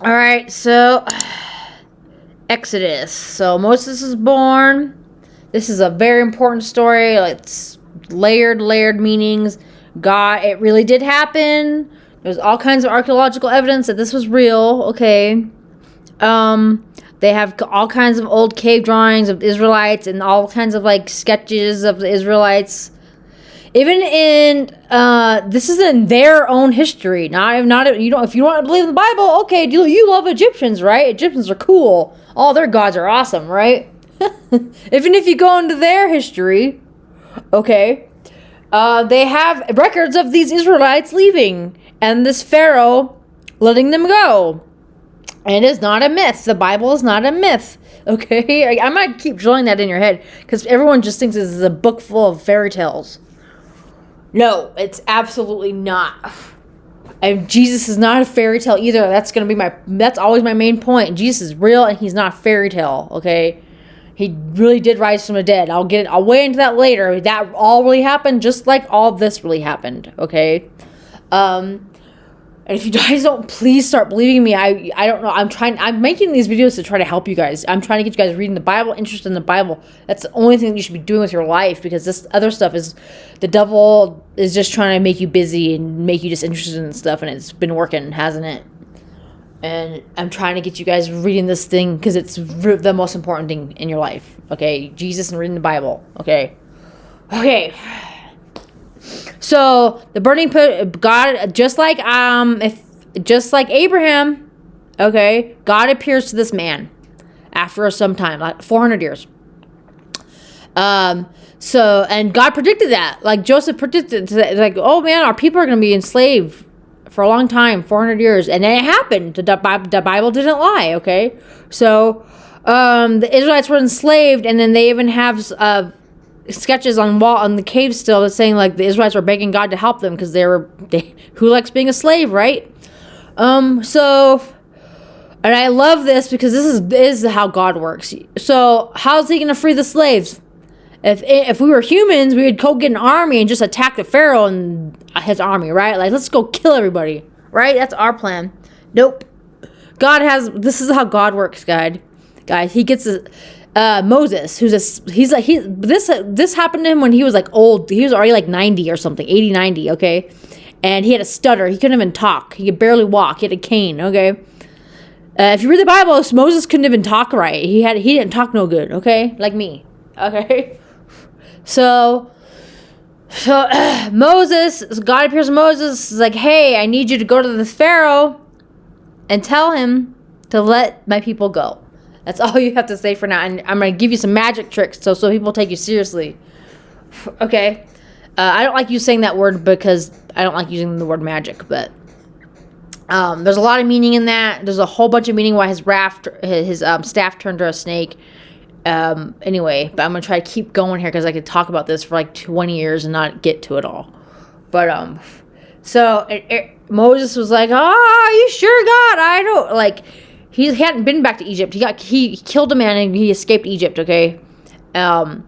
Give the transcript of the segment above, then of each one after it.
All right, so Exodus. So Moses is born. This is a very important story. It's layered meanings. God, it really did happen. There's all kinds of archaeological evidence that this was real. Okay. They have all kinds of old cave drawings of Israelites and all kinds of like sketches of the Israelites. Even in this is in their own history. Not you don't if you don't believe in the Bible, okay, you love Egyptians, right? Egyptians are cool. All their gods are awesome, right? Even if you go into their history, okay, they have records of these Israelites leaving and this Pharaoh letting them go. And it is not a myth. The Bible is not a myth. Okay, I might keep drilling that in your head because everyone just thinks this is a book full of fairy tales. No, it's absolutely not. And Jesus is not a fairy tale either. That's always my main point. Jesus is real and he's not a fairy tale, okay? He really did rise from the dead. I'll weigh into that later. That all really happened just like all this really happened, okay? And if you guys don't, please start believing me. I don't know. I'm making these videos to try to help you guys. I'm trying to get you guys reading the Bible, interested in the Bible. That's the only thing that you should be doing with your life, because this other stuff is, the devil is just trying to make you busy and make you just interested in stuff, and it's been working, hasn't it? And I'm trying to get you guys reading this thing because it's the most important thing in your life. Okay, Jesus and reading the Bible. Okay. So the burning pit, God, just like Abraham, okay, God appears to this man after some time, like 400 years. So, and God predicted that, like Joseph predicted, like, oh man, our people are going to be enslaved for a long time, 400 years, and then it happened. The Bible didn't lie, okay? So, the Israelites were enslaved, and then they even have sketches on the cave still that's saying like the Israelites were begging God to help them because who likes being a slave, right? So, and I love this because this is how God works. So how's he gonna free the slaves? If we were humans, we would go get an army and just attack the Pharaoh and his army, right? Like, let's go kill everybody, right? That's our plan. Nope. This is how God works, guys. He gets Moses, this happened to him when he was like old. He was already like 90 or something, 80, 90, okay? And he had a stutter. He couldn't even talk. He could barely walk. He had a cane, okay? If you read the Bible, Moses couldn't even talk right. He didn't talk no good, okay? Like me, okay? So Moses, God appears to Moses, is like, hey, I need you to go to the Pharaoh and tell him to let my people go. That's all you have to say for now. And I'm going to give you some magic tricks so people take you seriously. Okay? I don't like you saying that word because I don't like using the word magic, but there's a lot of meaning in that. There's a whole bunch of meaning why his staff turned to a snake. Anyway, but I'm going to try to keep going here because I could talk about this for like 20 years and not get to it all. But, so Moses was like, are you sure, God? I don't, like, he hadn't been back to Egypt. He killed a man and he escaped Egypt, okay? And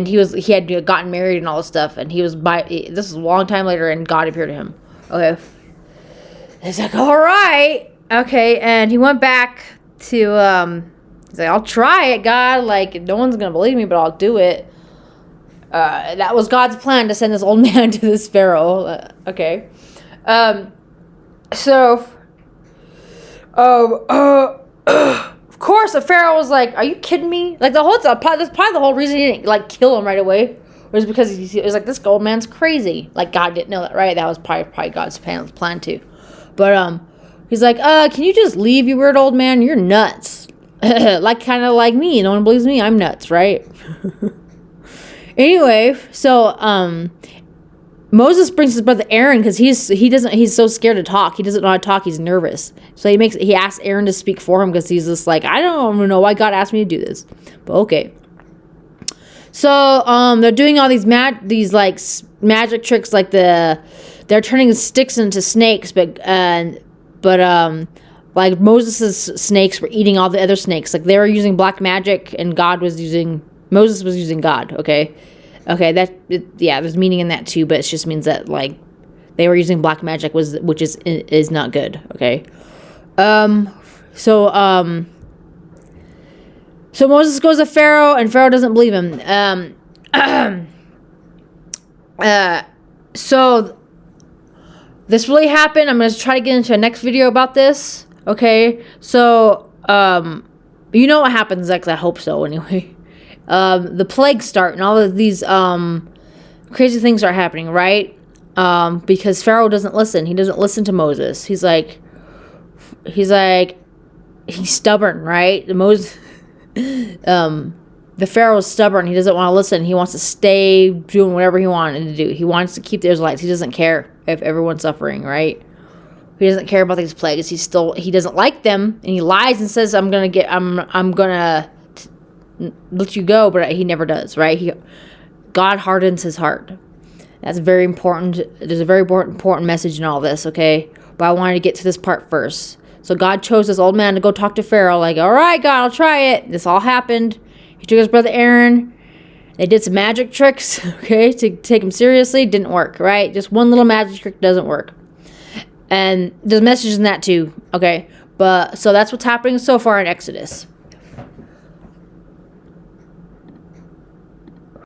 he had gotten married and all this stuff, and this is a long time later, and God appeared to him. Okay. He's like, all right. Okay, and he went back to, he's like, I'll try it, God. Like, no one's going to believe me, but I'll do it. That was God's plan, to send this old man to this Pharaoh. Okay. Of course, the Pharaoh was like, "Are you kidding me?" Like that's probably the whole reason he didn't like kill him right away, was because he was like, "This old man's crazy." Like God didn't know that, right? That was probably God's plan too. But he's like, "Can you just leave, you weird old man? You're nuts." Like kind of like me. No one believes me. I'm nuts, right? Anyway, so Moses brings his brother Aaron because he's so scared to talk. He doesn't know how to talk. He's nervous. So he asks Aaron to speak for him because he's just like, I don't even know why God asked me to do this, but okay. So they're doing all these magic tricks, like they're turning sticks into snakes, but like Moses' snakes were eating all the other snakes. Like they were using black magic, and Moses was using God. Okay. There's meaning in that too, but it just means that like they were using black magic, which is not good. Okay. So Moses goes to Pharaoh, and Pharaoh doesn't believe him. So this really happened. I'm going to try to get into a next video about this. Okay. So, you know what happens next. I hope so anyway. The plagues start and all of these, crazy things are happening, right? Because Pharaoh doesn't listen. He doesn't listen to Moses. He's stubborn, right? The Pharaoh's stubborn. He doesn't want to listen. He wants to stay doing whatever he wanted to do. He wants to keep the Israelites. He doesn't care if everyone's suffering, right? He doesn't care about these plagues. He doesn't like them, and he lies and says, I'm gonna let you go, but he never does, right? God hardens his heart. That's very important. There's a very important message in all this, okay? But I wanted to get to this part first. So God chose this old man to go talk to Pharaoh, like, all right, God, I'll try it. This all happened. He took his brother Aaron. They did some magic tricks, okay, to take him seriously. Didn't work, right? Just one little magic trick doesn't work. And there's messages in that too, okay? But so that's what's happening so far in Exodus.